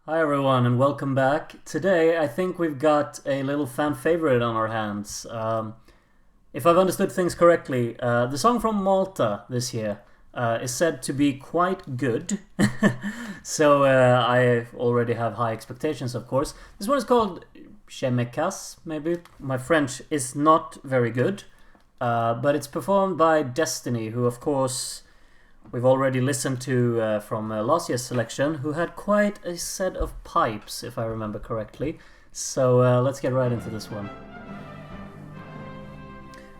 Hi everyone and welcome back. Today I think we've got a little fan favorite on our hands. If I've understood things correctly, the song from Malta this year is said to be quite good. So I already have high expectations, of course. This one is called Casse, maybe. My French is not very good, but it's performed by Destiny, who of course we've already listened to from last year's selection, who had quite a set of pipes, if I remember correctly. So let's get right into this one.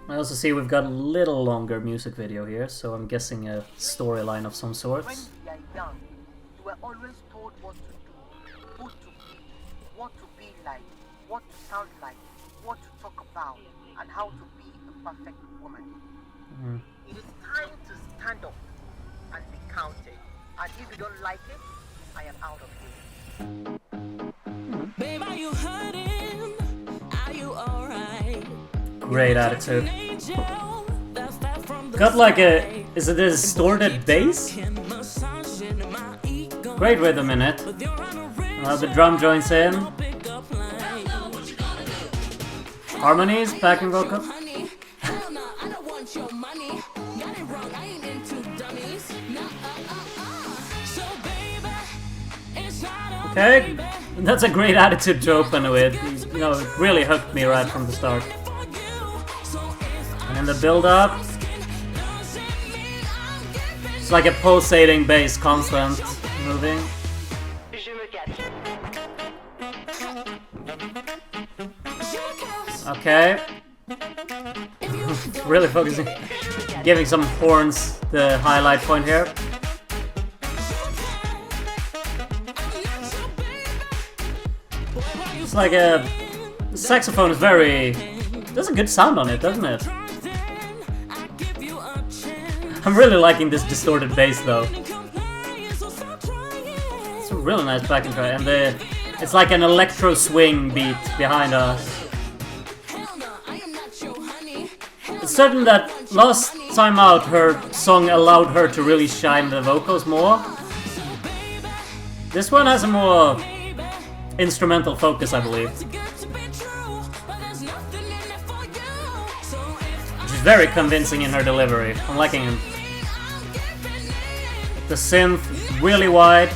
I also see we've got a little longer music video here, so I'm guessing a storyline of some sort. When we are young, you were always told what to do, who to be, what to be like, what to sound like, what to talk about, and how to be a perfect woman. It is time to stand up and be counted. And if you don't like it, I am out of here. Babe, are you hurting? Are you alright? Great attitude. Got like a... is it a distorted bass? Great rhythm in it. The drum joins in. Harmonies, backing vocal. Okay, that's a great attitude to open with. You know, it really hooked me right from the start. And in the build-up, it's like a pulsating bass, constant moving. Okay. Really focusing, giving some horns the highlight point here. It's like the saxophone is very... there's a good sound on it, doesn't it? I'm really liking this distorted bass though. It's a really nice backing track, and it's like an electro swing beat behind us. It's certain that last time out her song allowed her to really shine the vocals more. This one has a more instrumental focus, I believe. She's very convincing in her delivery. I'm liking him. The synth really wide.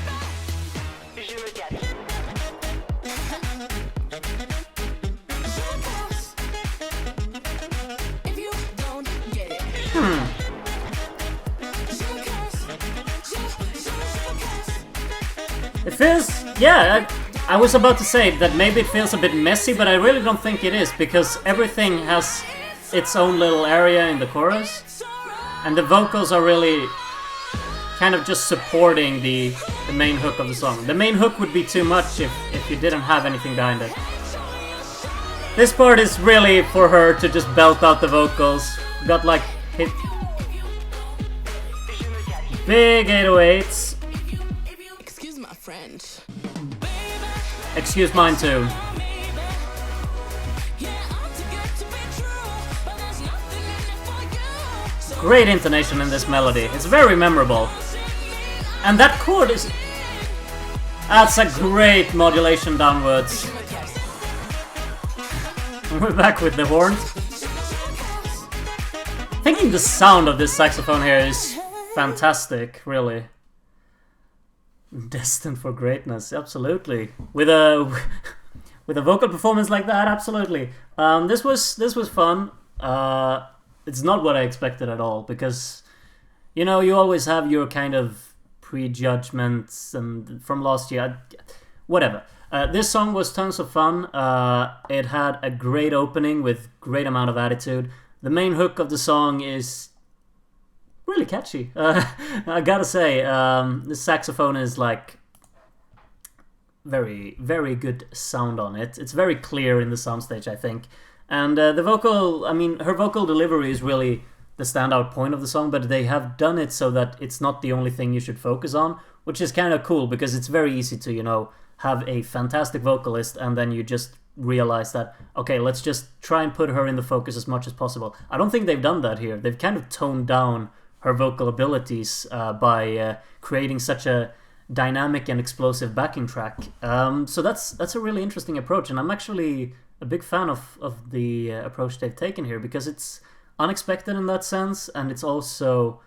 It feels, yeah, I was about to say that maybe it feels a bit messy, but I really don't think it is, because everything has its own little area in the chorus, and the vocals are really kind of just supporting the main hook of the song. The main hook would be too much if you didn't have anything behind it. This part is really for her to just belt out the vocals. Got like hit big 808s. Excuse my French. Excuse mine too. Great intonation in this melody. It's very memorable. And that chord is... that's a great modulation downwards. We're back with the horns. Thinking the sound of this saxophone here is fantastic, really. Destined for greatness, absolutely. With a vocal performance like that, absolutely. This was fun. It's not what I expected at all, because you know, you always have your kind of prejudgments and from last year. Whatever. This song was tons of fun. It had a great opening with great amount of attitude. The main hook of the song is really catchy. I gotta say, the saxophone is like very, very good sound on it. It's very clear in the soundstage, I think. And the vocal, I mean, her vocal delivery is really the standout point of the song, but they have done it so that it's not the only thing you should focus on, which is kind of cool, because it's very easy to, you know, have a fantastic vocalist and then you just realize that, okay, let's just try and put her in the focus as much as possible. I don't think they've done that here. They've kind of toned down her vocal abilities by creating such a dynamic and explosive backing track. So that's a really interesting approach, and I'm actually a big fan of the approach they've taken here, because it's unexpected in that sense, and it's also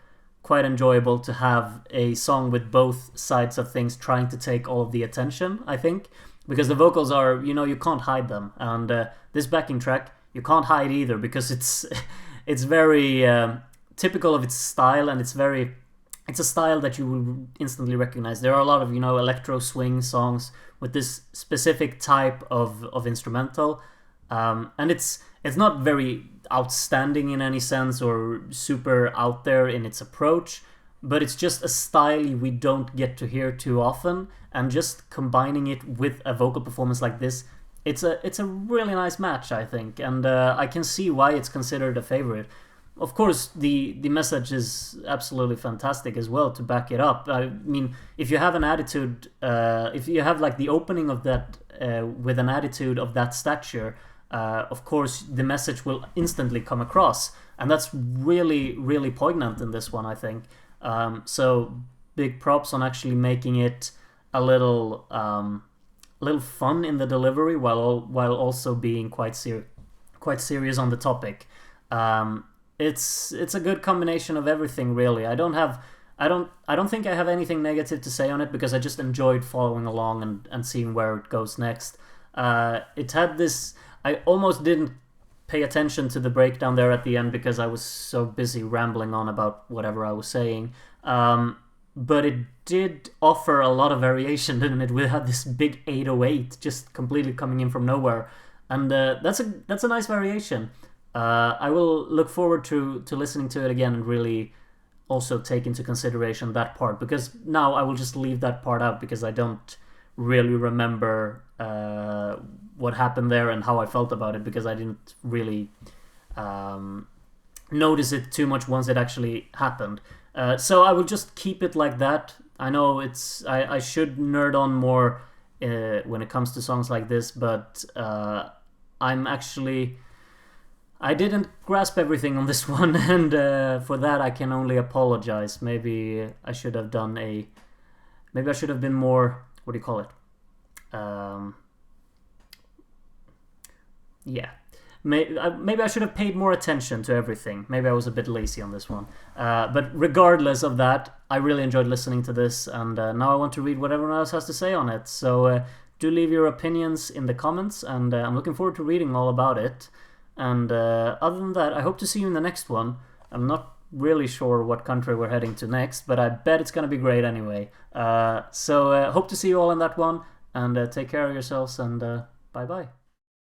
quite enjoyable to have a song with both sides of things trying to take all of the attention, I think, because the vocals are, you can't hide them, and this backing track you can't hide either, because it's very typical of its style, and it's a style that you will instantly recognize. There are a lot of electro swing songs with this specific type of instrumental, and it's not very outstanding in any sense or super out there in its approach, but it's just a style we don't get to hear too often, and just combining it with a vocal performance like this, it's a really nice match, I think, and I can see why it's considered a favorite. Of course, the message is absolutely fantastic as well to back it up. I mean, if you have an attitude, if you have like the opening of that with an attitude of that stature, of course the message will instantly come across, and that's really, really poignant in this one, I think. So big props on actually making it a little fun in the delivery while also being quite serious on the topic. It's a good combination of everything, really. I don't think I have anything negative to say on it, because I just enjoyed following along and seeing where it goes next. It had this. I almost didn't pay attention to the breakdown there at the end because I was so busy rambling on about whatever I was saying. But it did offer a lot of variation, didn't it? We had this big 808 just completely coming in from nowhere, and that's a nice variation. I will look forward to listening to it again and really also take into consideration that part, because now I will just leave that part out because I don't really remember what happened there and how I felt about it, because I didn't really notice it too much once it actually happened. So I will just keep it like that. I know I should nerd on more when it comes to songs like this, but I didn't grasp everything on this one, and for that I can only apologize. Maybe I should have been more, what do you call it? Maybe I should have paid more attention to everything. Maybe I was a bit lazy on this one. But regardless of that, I really enjoyed listening to this, and now I want to read what everyone else has to say on it. So do leave your opinions in the comments, and I'm looking forward to reading all about it. And other than that, I hope to see you in the next one. I'm not really sure what country we're heading to next, but I bet it's going to be great anyway. So hope to see you all in that one, and take care of yourselves, and bye-bye.